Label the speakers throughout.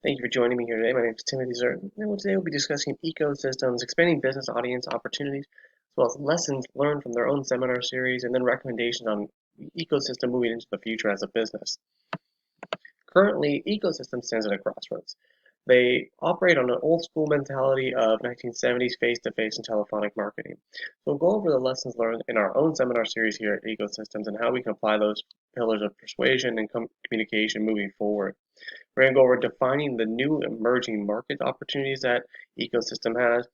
Speaker 1: Thank you for joining me here today. My name is Timothy Zerton, and today we'll be discussing ecosystems, expanding business audience opportunities, as well as lessons learned from their own seminar series, and then recommendations on the ecosystem moving into the future as a business. Currently, ecosystem stands at a crossroads. They operate on an old school mentality of 1970s face-to-face and telephonic marketing. So we'll go over the lessons learned in our own seminar series here at Ecosystems and how we can apply those pillars of persuasion and communication moving forward. We're going to go over defining the new emerging market opportunities that ecosystem has,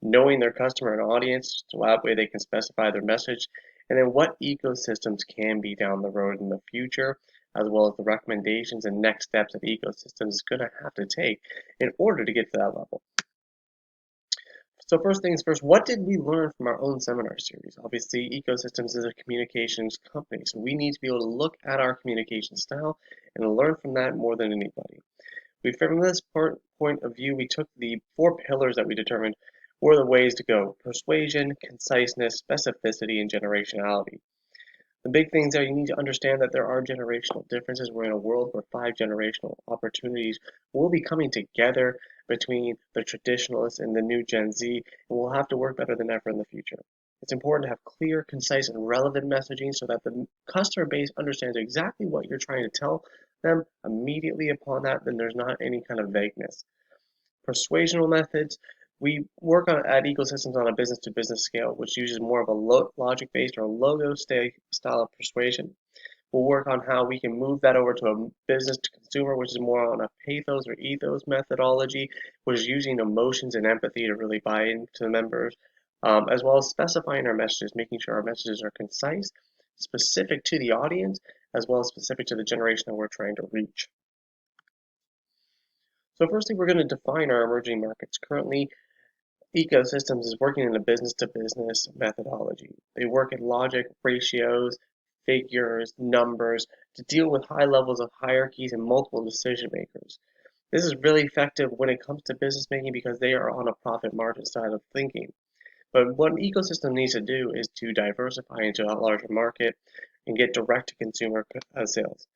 Speaker 1: knowing their customer and audience, so that way they can specify their message, and then what ecosystems can be down the road in the future, as well as the recommendations and next steps that ecosystems is going to have to take in order to get to that level. So first things first, what did we learn from our own seminar series? Obviously, Ecosystems is a communications company, so we need to be able to look at our communication style and learn from that more than anybody. From this point of view, we took the four pillars that we determined were the ways to go: persuasion, conciseness, specificity, and generationality. The big things there, you need to understand that there are generational differences. We're in a world where five generational opportunities will be coming together between the traditionalists and the new Gen Z, and we'll have to work better than ever in the future. It's important to have clear, concise, and relevant messaging so that the customer base understands exactly what you're trying to tell them immediately upon that, then there's not any kind of vagueness. Persuasional methods, we work at Ecosystems on a business-to-business scale, which uses more of a logic-based or logo style of persuasion. We'll work on how we can move that over to a business-to-consumer, which is more on a pathos or ethos methodology, which is using emotions and empathy to really buy into the members, as well as specifying our messages, making sure our messages are concise, specific to the audience, as well as specific to the generation that we're trying to reach. So firstly, we're going to define our emerging markets. Currently, Ecosystems is working in a business-to-business methodology. They work in logic, ratios, figures, numbers to deal with high levels of hierarchies and multiple decision makers. This is really effective when it comes to business making because they are on a profit margin side of thinking. But what an ecosystem needs to do is to diversify into a larger market and get direct to consumer sales.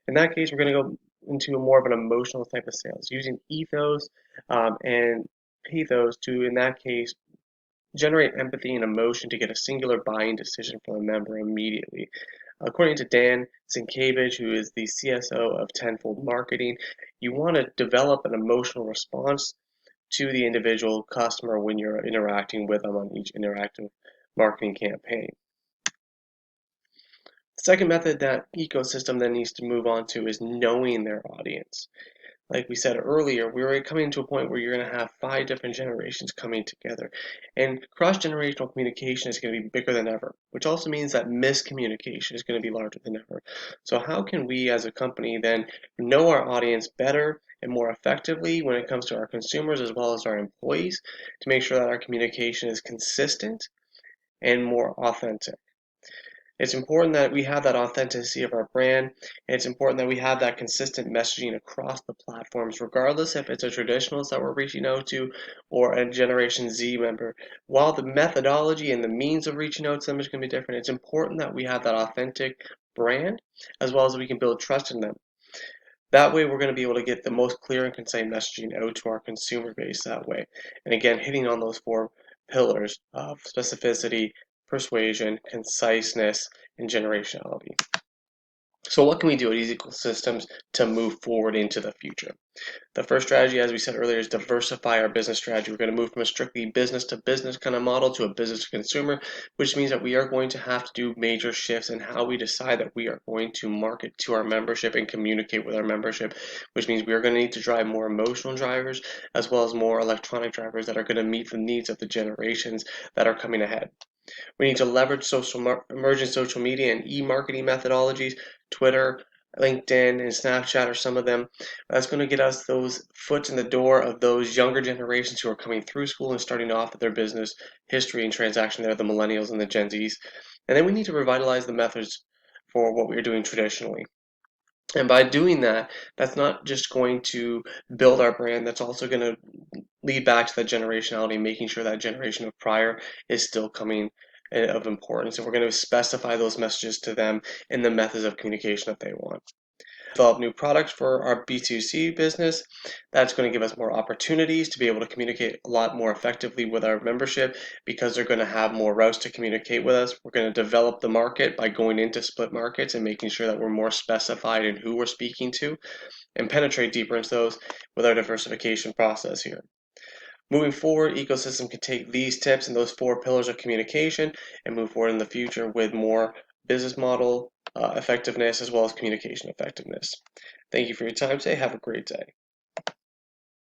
Speaker 1: In that case, we're going to go into more of an emotional type of sales, using ethos and pathos to, in that case, generate empathy and emotion to get a singular buying decision from a member immediately. According to Dan Sienkiewicz, who is the CSO of Tenfold Marketing, you want to develop an emotional response to the individual customer when you're interacting with them on each interactive marketing campaign. The second method that ecosystem then needs to move on to is knowing their audience. Like we said earlier, we're coming to a point where you're going to have five different generations coming together. And cross-generational communication is going to be bigger than ever, which also means that miscommunication is going to be larger than ever. So how can we as a company then know our audience better and more effectively when it comes to our consumers as well as our employees to make sure that our communication is consistent and more authentic? It's important that we have that authenticity of our brand. And it's important that we have that consistent messaging across the platforms, regardless if it's a traditionalist that we're reaching out to or a Generation Z member. While the methodology and the means of reaching out to them is going to be different, it's important that we have that authentic brand as well as we can build trust in them. That way, we're going to be able to get the most clear and concise messaging out to our consumer base that way. And again, hitting on those four pillars of specificity, persuasion, conciseness, and generationality. So what can we do at Ecosystems to move forward into the future? The first strategy, as we said earlier, is diversify our business strategy. We're going to move from a strictly business to business kind of model to a business to consumer, which means that we are going to have to do major shifts in how we decide that we are going to market to our membership and communicate with our membership, which means we are going to need to drive more emotional drivers as well as more electronic drivers that are going to meet the needs of the generations that are coming ahead. We need to leverage emerging social media and e-marketing methodologies. Twitter, LinkedIn, and Snapchat are some of them. That's going to get us those foot in the door of those younger generations who are coming through school and starting off with their business history and transaction. They're the millennials and the Gen Zs. And then we need to revitalize the methods for what we are doing traditionally. And by doing that, that's not just going to build our brand, that's also going to lead back to that generationality, making sure that generation of prior is still coming of importance. And we're going to specify those messages to them in the methods of communication that they want. develop new products for our B2C business. That's going to give us more opportunities to be able to communicate a lot more effectively with our membership because they're going to have more routes to communicate with us. We're going to develop the market by going into split markets and making sure that we're more specified in who we're speaking to and penetrate deeper into those with our diversification process here. Moving forward, ecosystem can take these tips and those 4 pillars of communication and move forward in the future with more business model effectiveness as well as communication effectiveness. Thank you for your time today. Have a great day.